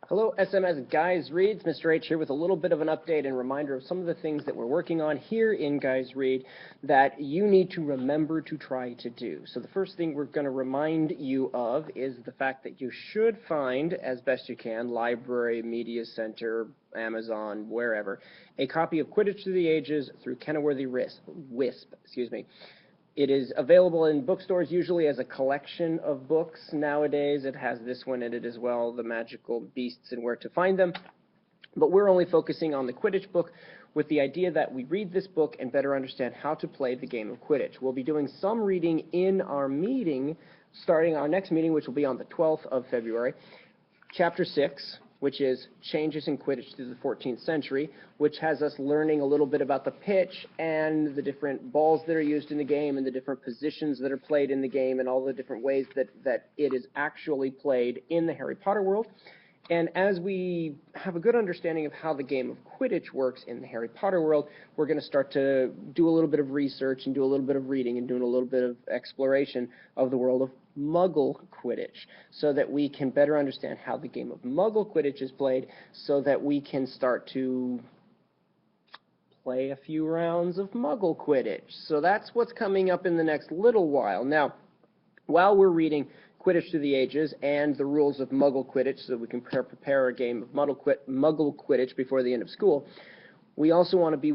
Hello, SMS Guys Reads. Mr. H here with a little bit of an update and reminder of some of the things that we're working on here in Guys Read that you need to remember to try to do. So the first thing we're going to remind you of is the fact that you should find, as best you can, library, media center, Amazon, wherever, a copy of Quidditch Through the Ages through Kenilworthy Wisp. It is available in bookstores usually as a collection of books. Nowadays, it has this one in it as well, The Magical Beasts and Where to Find Them. But we're only focusing on the Quidditch book with the idea that we read this book and better understand how to play the game of Quidditch. We'll be doing some reading in our meeting, starting our next meeting, which will be on the 12th of February. Chapter 6, which is Changes in Quidditch Through the 14th Century, which has us learning a little bit about the pitch and the different balls that are used in the game and the different positions that are played in the game and all the different ways that it is actually played in the Harry Potter world. And as we have a good understanding of how the game of Quidditch works in the Harry Potter world, we're going to start to do a little bit of research and do a little bit of reading and doing a little bit of exploration of the world of Muggle Quidditch, so that we can better understand how the game of Muggle Quidditch is played, so that we can start to play a few rounds of Muggle Quidditch. So that's what's coming up in the next little while. Now, while we're reading Quidditch Through the Ages and the rules of Muggle Quidditch so that we can prepare a game of Muggle Quidditch before the end of school, we also want to be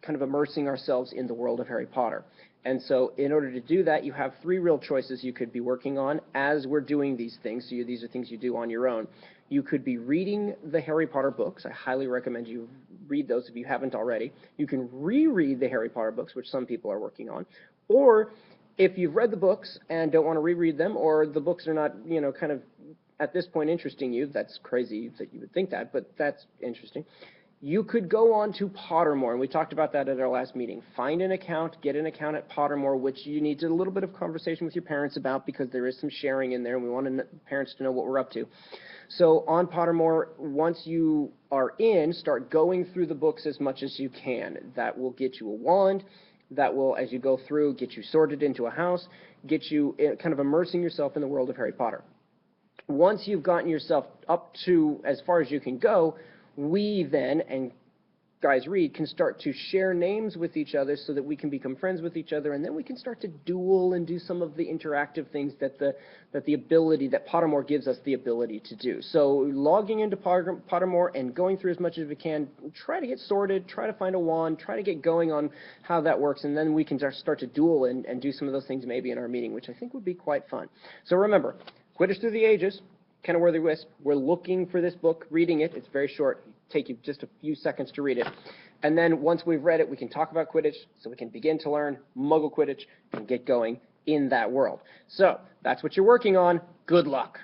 kind of immersing ourselves in the world of Harry Potter. And so in order to do that, you have three real choices you could be working on as we're doing these things. So these are things you do on your own. You could be reading the Harry Potter books. I highly recommend you read those if you haven't already. You can reread the Harry Potter books, which some people are working on. Or if you've read the books and don't want to reread them, or the books are not, kind of at this point interesting you, that's crazy that you would think that, but that's interesting. You could go on to Pottermore, and we talked about that at our last meeting. Find an account, get an account at Pottermore, which you need a little bit of conversation with your parents about because there is some sharing in there, and we want parents to know what we're up to. So on Pottermore, once you are in, start going through the books as much as you can. That will get you a wand. That will, as you go through, get you sorted into a house, get you kind of immersing yourself in the world of Harry Potter. Once you've gotten yourself up to as far as you can go, we then, and Guys Read, can start to share names with each other so that we can become friends with each other, and then we can start to duel and do some of the interactive things that Pottermore gives us the ability to do. So logging into Pottermore and going through as much as we can, try to get sorted, try to find a wand, try to get going on how that works, and then we can start to duel and do some of those things maybe in our meeting, which I think would be quite fun. So remember, Quidditch Through the Ages, Kenilworthy Wisp. We're looking for this book, reading it. It's very short. It'll take you just a few seconds to read it. And then once we've read it, we can talk about Quidditch so we can begin to learn Muggle Quidditch and get going in that world. So that's what you're working on. Good luck.